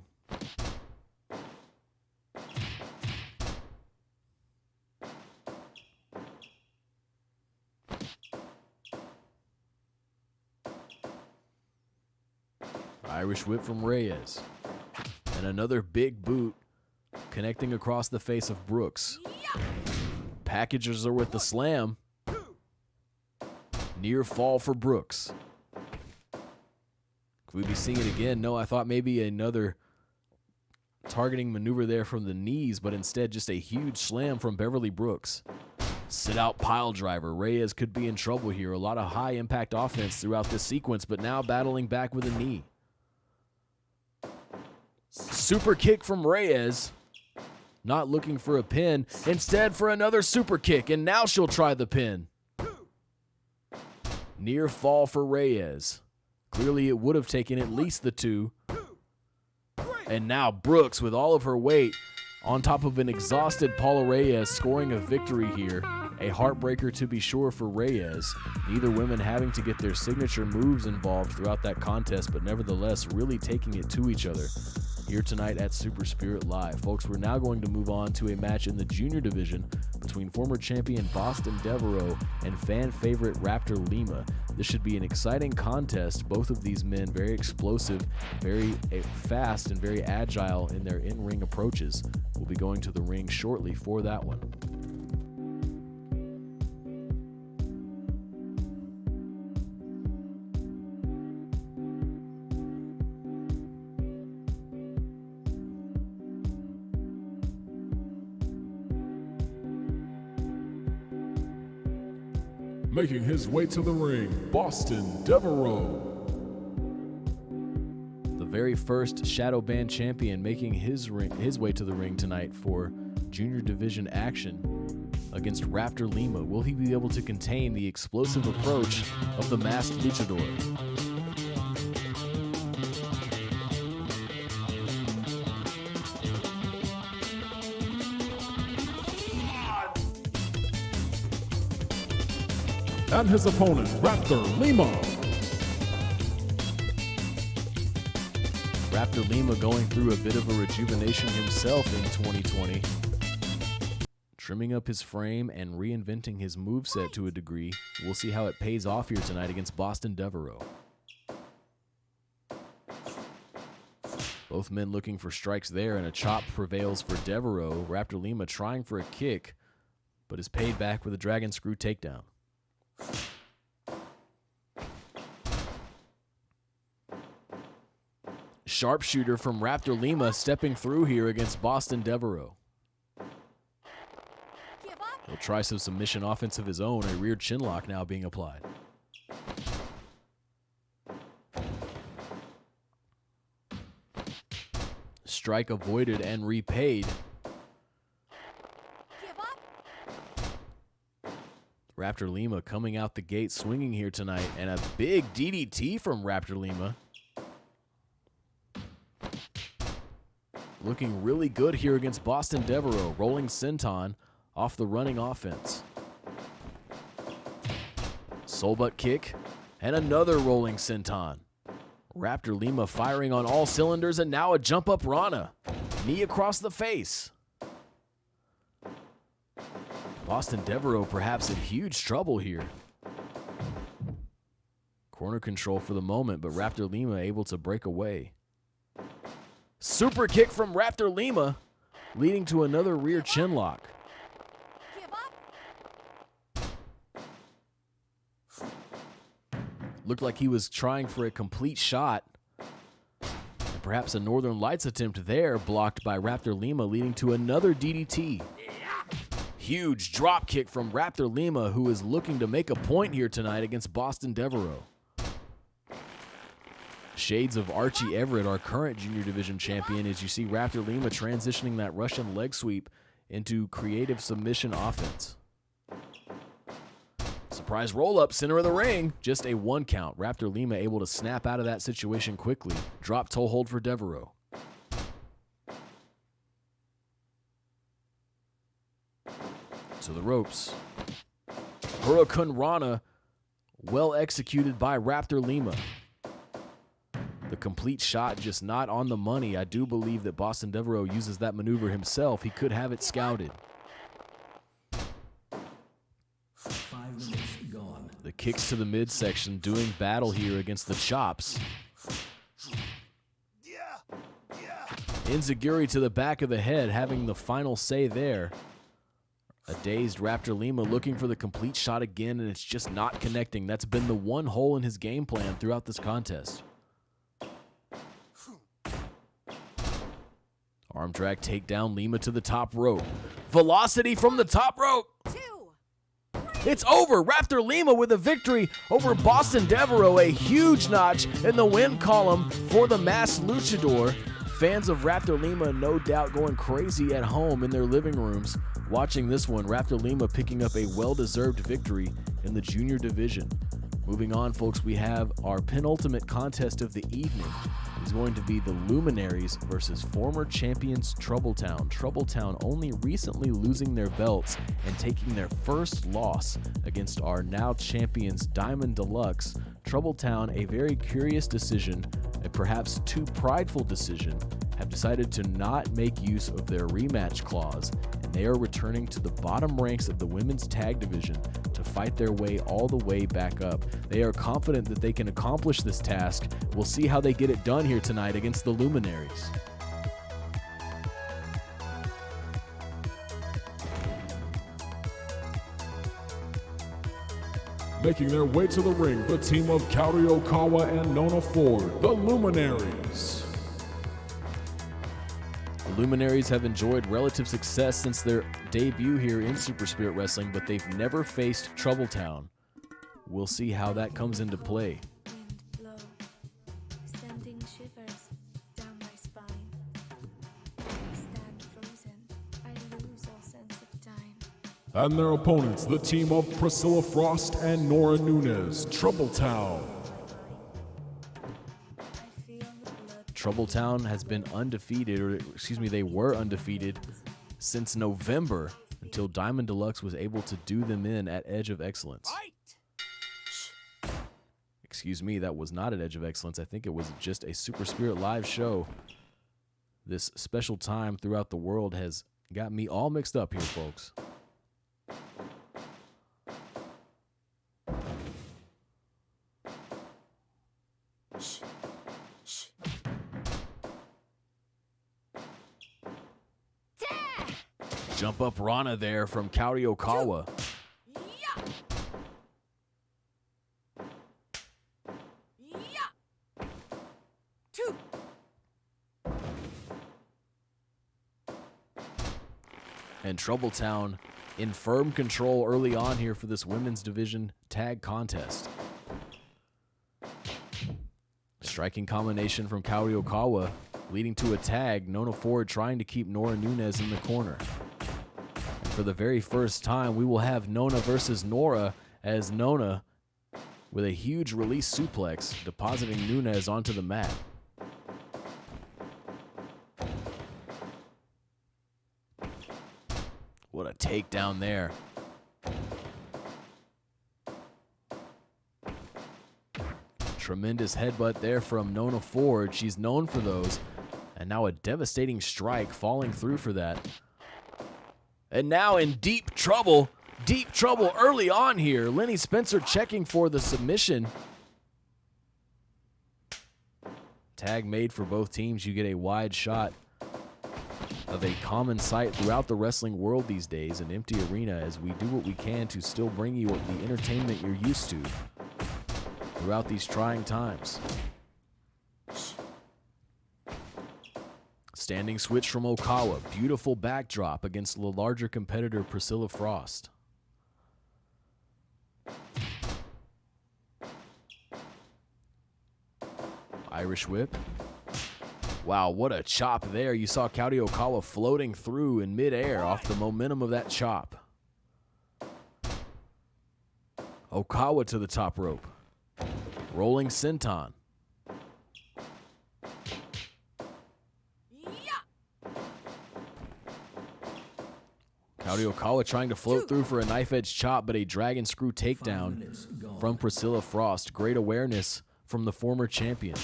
Irish whip from Reyes. And another big boot connecting across the face of Brooks. Packages her with the slam. Near fall for Brooks. Could we be seeing it again? No, I thought maybe another targeting maneuver there from the knees, but instead just a huge slam from Beverly Brooks. Sit out pile driver. Reyes could be in trouble here. A lot of high impact offense throughout this sequence, but now battling back with a knee. Super kick from Reyes. Not looking for a pin, instead for another super kick, and now she'll try the pin. Near fall for Reyes. Clearly it would have taken at least the 2. And now Brooks, with all of her weight, On top of an exhausted Paula Reyes scoring a victory here. A heartbreaker to be sure for Reyes. Neither women having to get their signature moves involved throughout that contest, but nevertheless really taking it to each other here tonight at Super Spirit Live. Folks, we're now going to move on to a match in the junior division between former champion Boston Devereaux and fan favorite Raptor Lima. This should be an exciting contest. Both of these men very explosive, very fast, and very agile in their in-ring approaches. We'll be going to the ring shortly for that one. Making his way to the ring, Boston Devereaux. The very first Shadow Band champion making his way to the ring tonight for junior division action against Raptor Lima. Will he be able to contain the explosive approach of the masked luchador? And his opponent, Raptor Lima. Raptor Lima going through a bit of a rejuvenation himself in 2020. Trimming up his frame and reinventing his moveset to a degree. We'll see how it pays off here tonight against Boston Devereaux. Both men looking for strikes there, and a chop prevails for Devereaux. Raptor Lima trying for a kick, but is paid back with a dragon screw takedown. Sharpshooter from Raptor Lima stepping through here against Boston Devereaux. He'll try some submission offense of his own, a rear chin lock now being applied. Strike avoided and repaid. Raptor Lima coming out the gate swinging here tonight, and a big DDT from Raptor Lima. Looking really good here against Boston Devereaux, rolling senton off the running offense. Soul butt kick, and another rolling senton. Raptor Lima firing on all cylinders, and now a jump up Rana. Knee across the face. Boston Devereaux perhaps in huge trouble here. Corner control for the moment, but Raptor Lima able to break away. Super kick from Raptor Lima, leading to another rear chin lock. Looked like he was trying for a complete shot. And perhaps a Northern Lights attempt there, blocked by Raptor Lima, leading to another DDT. Huge drop kick from Raptor Lima, who is looking to make a point here tonight against Boston Devereaux. Shades of Archie Everett, our current junior division champion, as you see Raptor Lima transitioning that Russian leg sweep into creative submission offense. Surprise roll-up, center of the ring. Just a 1 count. Raptor Lima able to snap out of that situation quickly. Drop toe hold for Devereaux. To the ropes. Hurricane Rana, well executed by Raptor Lima. The complete shot just not on the money. I do believe that Boston Devereaux uses that maneuver himself. He could have it scouted. 5 minutes gone. The kicks to the midsection doing battle here against the chops. Enziguri to the back of the head, having the final say there. A dazed Raptor Lima looking for the complete shot again, and it's just not connecting. That's been the one hole in his game plan throughout this contest. Arm drag takedown, Lima to the top rope. Velocity from the top rope. It's over. Raptor Lima with a victory over Boston Devereaux. A huge notch in the win column for the masked luchador. Fans of Raptor Lima no doubt going crazy at home in their living rooms watching this one. Raptor Lima picking up a well-deserved victory in the junior division. Moving on, folks, we have our penultimate contest of the evening. It's going to be the Luminaries versus former champions Troubletown. Troubletown only recently losing their belts and taking their first loss against our now champions Diamond Deluxe. Troubletown, a very curious decision, a perhaps too prideful decision, have decided to not make use of their rematch clause, and they are returning to the bottom ranks of the women's tag division to fight their way all the way back up. They are confident that they can accomplish this task. We'll see how they get it done here tonight against the Luminaries. Making their way to the ring, the team of Kaori Okawa and Nona Ford, the Luminaries. The Luminaries have enjoyed relative success since their debut here in Super Spirit Wrestling, but they've never faced Troubletown. We'll see how that comes into play. Wind blow, sending shivers down my spine. Stand frozen, I lose all sense of time. And their opponents, the team of Priscilla Frost and Nora Nunez, Troubletown. I feel the blood. Troubletown has been undefeated, or excuse me, they were undefeated since November until Diamond Deluxe was able to do them in at Edge of Excellence. Excuse me, that was not at Edge of Excellence. I think it was just a Super Spirit Live show. This special time throughout the world has got me all mixed up here, folks. Jump up Rana there from Kaori Okawa. Yeah. Yeah. 2. And Troubletown in firm control early on here for this women's division tag contest. Striking combination from Kaori Okawa leading to a tag. Nona Ford trying to keep Nora Nunez in the corner. And for the very first time, we will have Nona versus Nora, as Nona, with a huge release suplex, depositing Nunez onto the mat. What a takedown there. Tremendous headbutt there from Nona Ford. She's known for those. And now a devastating strike falling through for that. And now in deep trouble early on here. Lenny Spencer checking for the submission. Tag made for both teams. You get a wide shot of a common sight throughout the wrestling world these days, an empty arena, as we do what we can to still bring you the entertainment you're used to throughout these trying times. Standing switch from Okawa. Beautiful backdrop against the larger competitor Priscilla Frost. Irish whip. Wow, what a chop there. You saw Kaori Okawa floating through in midair off the momentum of that chop. Okawa to the top rope. Rolling senton. Kaori Okawa trying to float through for a knife edge chop, but a dragon screw takedown from Priscilla Frost. Great awareness from the former champion.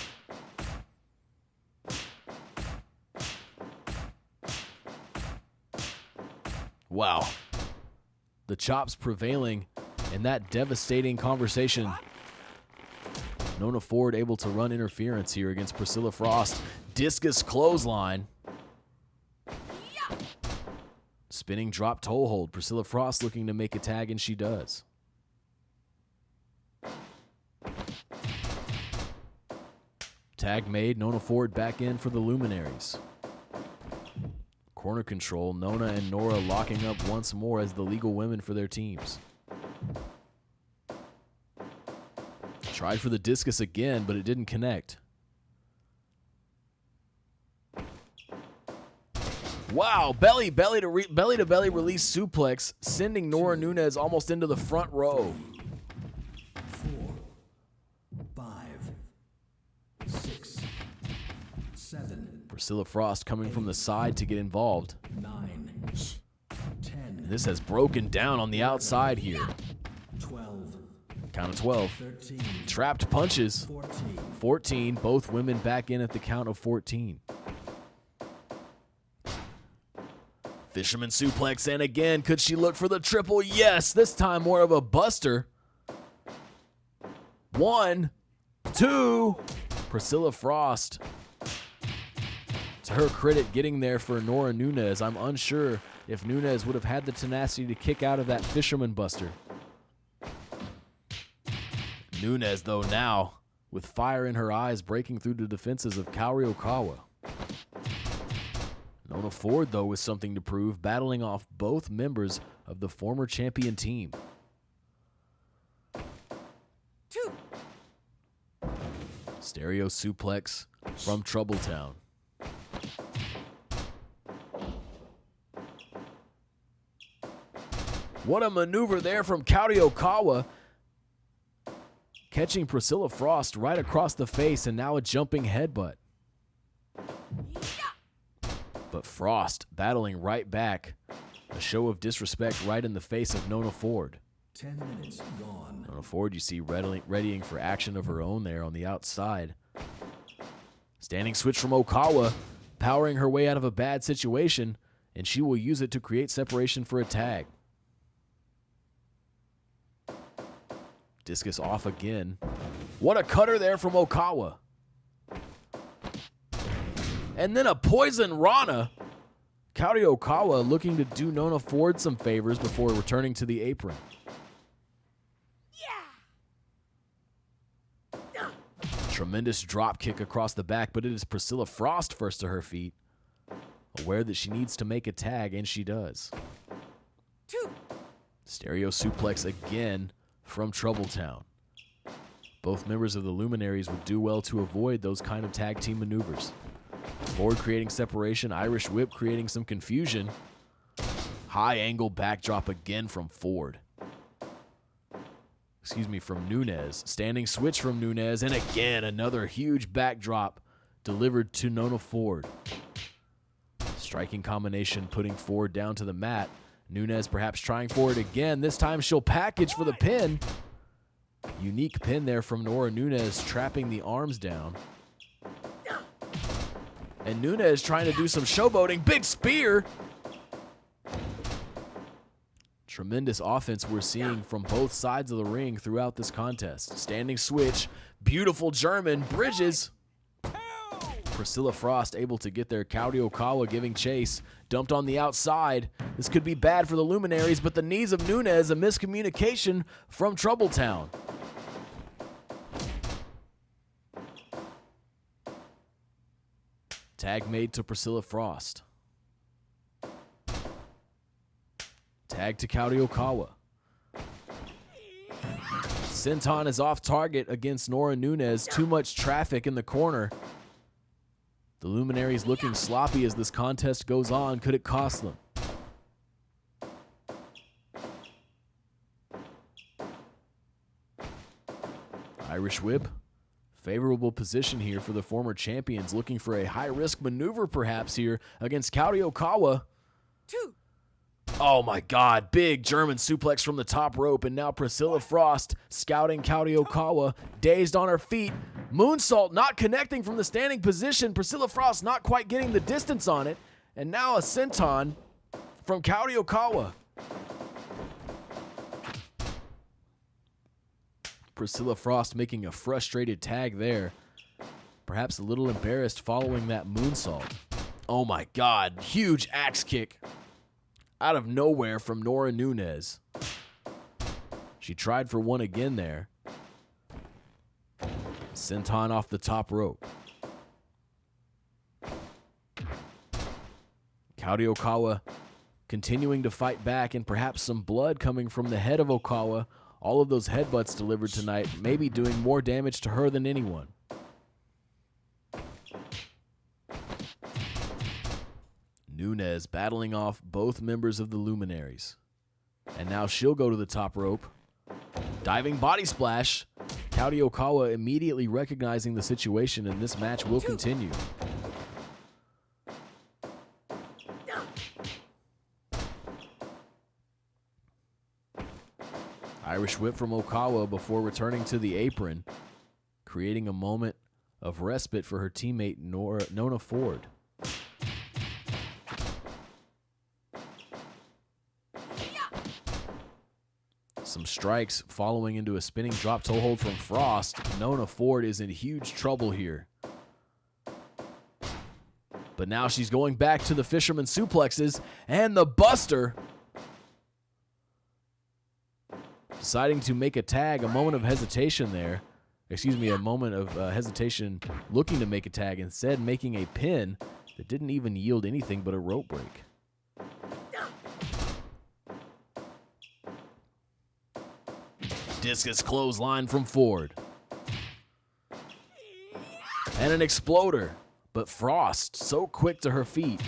Wow. The chops prevailing in that devastating conversation. Nona Ford able to run interference here against Priscilla Frost. Discus clothesline. Spinning drop toe hold. Priscilla Frost looking to make a tag, and she does. Tag made. Nona Ford back in for the Luminaries. Corner control. Nona and Nora locking up once more as the legal women for their teams. Tried for the discus again, but it didn't connect. Wow, belly to belly release suplex, sending Nora Nunez almost into the front row. 4, Priscilla Frost coming from the side to get involved. 9, 10, This has broken down on the outside here. 12, Count of 12. 13, Trapped punches. 14, 14. Both women back in at the count of 14. Fisherman suplex, and again, could she look for the triple? Yes, this time more of a buster. 1, 2. Priscilla Frost, to her credit, getting there for Nora Nunez. I'm unsure if Nunez would have had the tenacity to kick out of that fisherman buster. Nunez, though, now with fire in her eyes, breaking through the defenses of Kaori Okawa. Nona Ford, though, with something to prove, battling off both members of the former champion team. 2, Stereo suplex from Troubletown. What a maneuver there from Kaori Okawa. Catching Priscilla Frost right across the face, and now a jumping headbutt. But Frost battling right back. A show of disrespect right in the face of Nona Ford. 10 minutes gone. Nona Ford, you see, readying for action of her own there on the outside. Standing switch from Okawa, powering her way out of a bad situation, and she will use it to create separation for a tag. Discus off again. What a cutter there from Okawa. And then a poison Rana. Kaori Okawa looking to do Nona Ford some favors before returning to the apron. Tremendous drop kick across the back, but it is Priscilla Frost first to her feet. Aware that she needs to make a tag, and she does. 2, Stereo suplex again from Troubletown. Both members of the Luminaries would do well to avoid those kind of tag team maneuvers. Ford creating separation, Irish whip creating some confusion. High angle backdrop again from Ford. From Nunez. Standing switch from Nunez, and again another huge backdrop delivered to Nona Ford. Striking combination putting Ford down to the mat. Nunez perhaps trying for it again. This time she'll package for the pin. Unique pin there from Nora Nunez, trapping the arms down. And Nunez trying to do some showboating. Big spear. Tremendous offense we're seeing from both sides of the ring throughout this contest. Standing switch. Beautiful German. Bridges. Priscilla Frost able to get there. Kaori Okawa giving chase. Dumped on the outside. This could be bad for the Luminaries, but the knees of Nunez, a miscommunication from Troubletown. Tag made to Priscilla Frost. Tag to Kaori Okawa. Senton is off target against Nora Nunez. Too much traffic in the corner. The Luminaries looking sloppy as this contest goes on. Could it cost them? Irish whip. Favorable position here for the former champions, looking for a high-risk maneuver perhaps here against Kaori Okawa. 2, Oh my God, big German suplex from the top rope, and now Priscilla Frost scouting Kaori Okawa, dazed on her feet. Moonsault not connecting from the standing position. Priscilla Frost not quite getting the distance on it, and now a senton from Kaori Okawa. Priscilla Frost making a frustrated tag there. Perhaps a little embarrassed following that moonsault. Oh my God, huge axe kick out of nowhere from Nora Nunez. She tried for one again there. Senton off the top rope. Kaori Okawa continuing to fight back, and perhaps some blood coming from the head of Okawa. All of those headbutts delivered tonight, maybe doing more damage to her than anyone. Nunez battling off both members of the Luminaries. And now she'll go to the top rope. Diving body splash. Kaori Okawa immediately recognizing the situation, and this match will continue. Irish whip from Okawa before returning to the apron, creating a moment of respite for her teammate Nona Ford. Some strikes following into a spinning drop toe hold from Frost. Nona Ford is in huge trouble here. But now she's going back to the fisherman suplexes and the buster. Deciding to make a tag, a moment of hesitation there. Excuse me, a moment of hesitation looking to make a tag, instead making a pin that didn't even yield anything but a rope break. Discus clothesline from Ford. And an exploder. But Frost, so quick to her feet.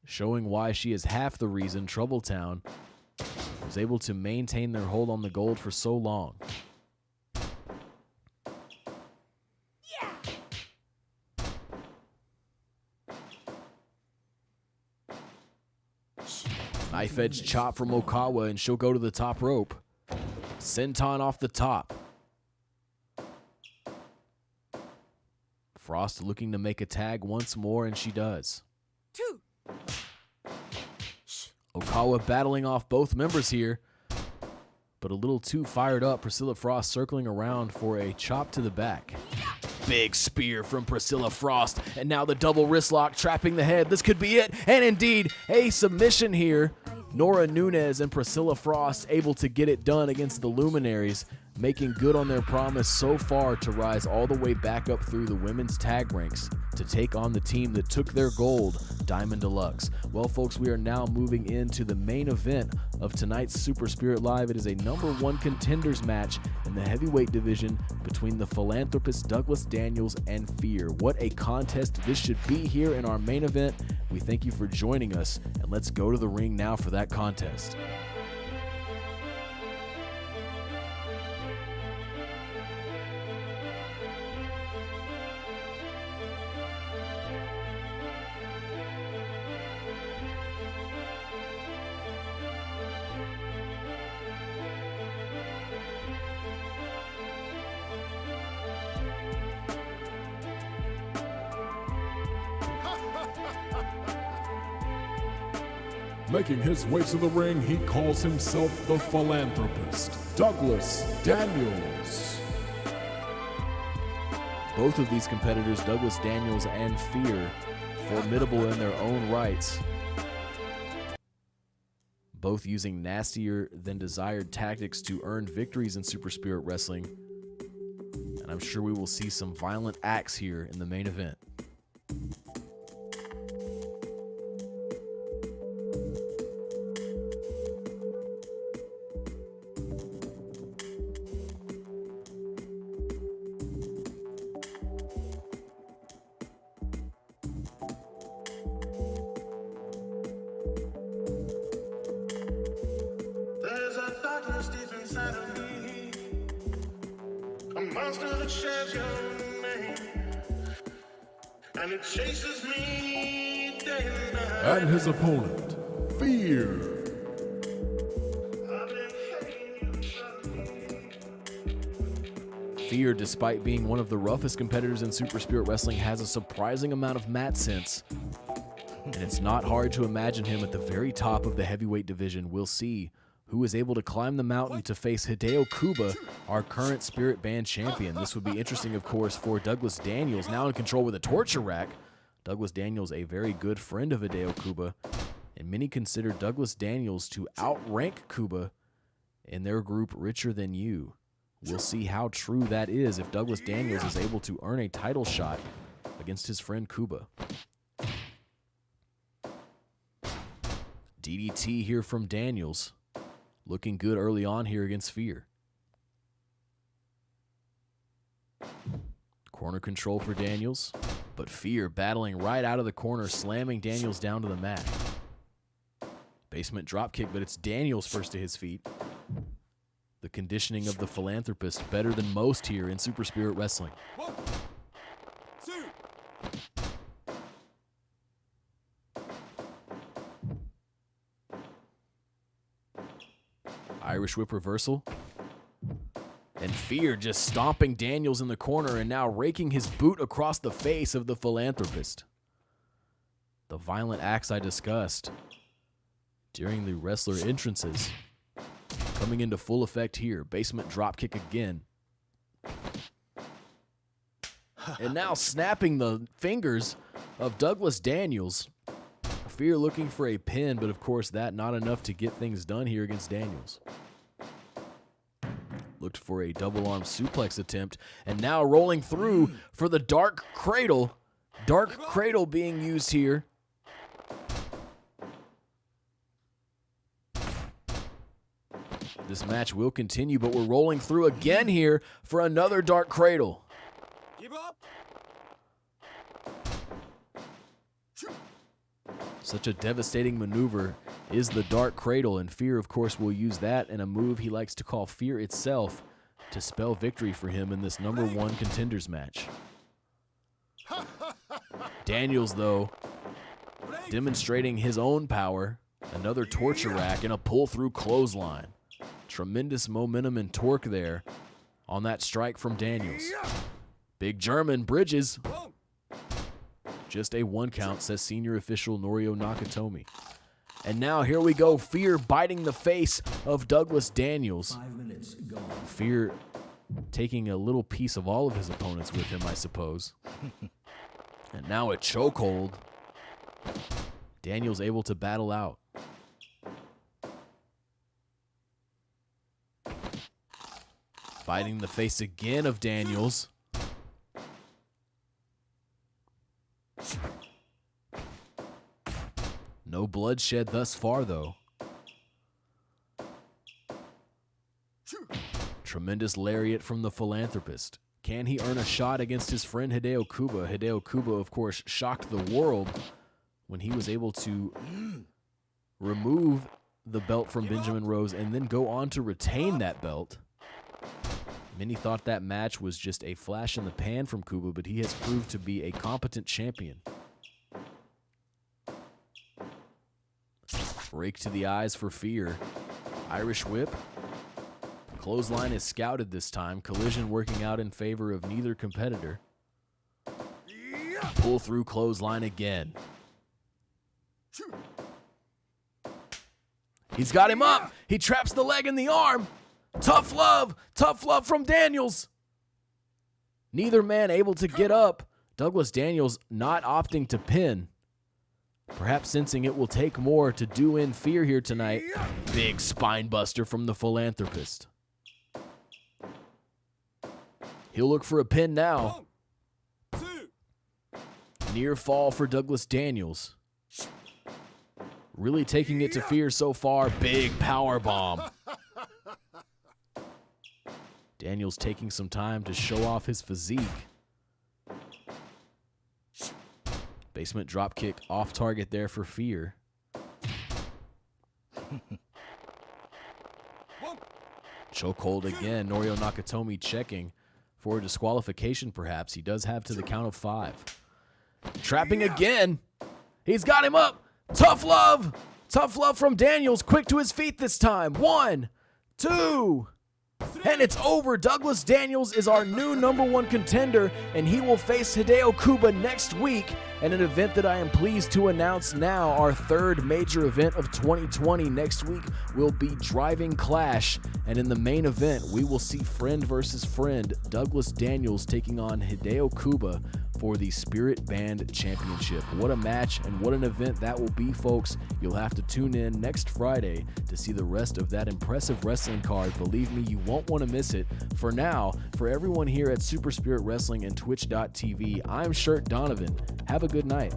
Showing why she is half the reason Troubletown was able to maintain their hold on the gold for so long. Knife edge chop from Okawa, and she'll go to the top rope. Senton off the top. Frost looking to make a tag once more, and she does. 2, Okawa battling off both members here, but a little too fired up. Priscilla Frost circling around for a chop to the back. Big spear from Priscilla Frost, and now the double wrist lock trapping the head. This could be it, and indeed a submission here. Nora Nunez and Priscilla Frost able to get it done against the Luminaries, making good on their promise so far to rise all the way back up through the women's tag ranks to take on the team that took their gold, Diamond Deluxe. Well, folks, we are now moving into the main event of tonight's Super Spirit Live. It is a #1 contenders match in the heavyweight division between the philanthropist Douglas Daniels and Fear. What a contest this should be here in our main event. We thank you for joining us, and let's go to the ring now for that contest. Making his way to the ring, he calls himself the philanthropist, Douglas Daniels. Both of these competitors, Douglas Daniels and Fear, formidable in their own rights. Both using nastier than desired tactics to earn victories in Super Spirit Wrestling. And I'm sure we will see some violent acts here in the main event. There's a darkness deep inside of me, a monster that shares your name, and it chases me day and night. And his opponent, Fear. I've been hating you suddenly. Fear, despite being one of the roughest competitors in Super Spirit Wrestling, has a surprising amount of mat sense. And it's not hard to imagine him at the very top of the heavyweight division. We'll see who is able to climb the mountain to face Hideo Kuba, our current Spirit Band champion. This would be interesting, of course, for Douglas Daniels, now in control with a torture rack. Douglas Daniels, a very good friend of Hideo Kuba, and many consider Douglas Daniels to outrank Kuba in their group Richer Than You. We'll see how true that is if Douglas Daniels is able to earn a title shot against his friend Kuba. DDT here from Daniels. Looking good early on here against Fear. Corner control for Daniels, but Fear battling right out of the corner, slamming Daniels down to the mat. Basement dropkick, but it's Daniels first to his feet. The conditioning of the philanthropist better than most here in Super Spirit Wrestling. 1, 2. Irish whip reversal. And Fear just stomping Daniels in the corner and now raking his boot across the face of the philanthropist. The violent acts I discussed during the wrestler entrances coming into full effect here. Basement dropkick again. And now snapping the fingers of Douglas Daniels. Fear looking for a pin, but of course that not enough to get things done here against Daniels. Looked for a double arm suplex attempt, and now rolling through for the Dark Cradle. Dark Cradle being used here. This match will continue, but we're rolling through again here for another Dark Cradle. Give up. Such a devastating maneuver is the Dark Cradle, and Fear, of course, will use that and a move he likes to call Fear itself to spell victory for him in this #1 contenders match. Daniels, though, demonstrating his own power, another torture rack and a pull-through clothesline. Tremendous momentum and torque there on that strike from Daniels. Big German bridges. Just a 1 count, says senior official Norio Nakatomi. And now here we go, Fear biting the face of Douglas Daniels. 5 minutes gone. Fear taking a little piece of all of his opponents with him, I suppose. And now a chokehold. Daniels able to battle out. Biting the face again of Daniels. No bloodshed thus far, though. Tremendous lariat from the philanthropist. Can he earn a shot against his friend Hideo Kuba? Hideo Kuba, of course, shocked the world when he was able to remove the belt from Benjamin Rose and then go on to retain that belt. Many thought that match was just a flash in the pan from Kuba, but he has proved to be a competent champion. Rake to the eyes for Fear. Irish whip. Clothesline is scouted this time. Collision working out in favor of neither competitor. Pull through clothesline again. He's got him up. He traps the leg and the arm. Tough love from Daniels. Neither man able to get up. Douglas Daniels not opting to pin. Perhaps sensing it will take more to do in Fear here tonight. Big spine buster from the philanthropist. He'll look for a pin now. 1, 2. Near fall for Douglas Daniels. Really taking it to Fear so far. Big power bomb. Daniels taking some time to show off his physique. Basement dropkick off target there for Fear. Chokehold again. Norio Nakatomi checking for a disqualification perhaps. He does have to the count of 5. Trapping again. He's got him up. Tough love. Tough love from Daniels. Quick to his feet this time. 1, 2. And it's over. Douglas Daniels is our new #1 contender, and he will face Hideo Kuba next week in an event that I am pleased to announce now, our 3rd major event of 2020. Next week will be Driving Clash, and in the main event, we will see friend versus friend, Douglas Daniels taking on Hideo Kuba for the Spirit Band Championship. What a match and what an event that will be, folks. You'll have to tune in next Friday to see the rest of that impressive wrestling card. Believe me, you won't want to miss it. For now, for everyone here at Super Spirit Wrestling and Twitch.tv, I'm Shirt Donovan. Have a good night.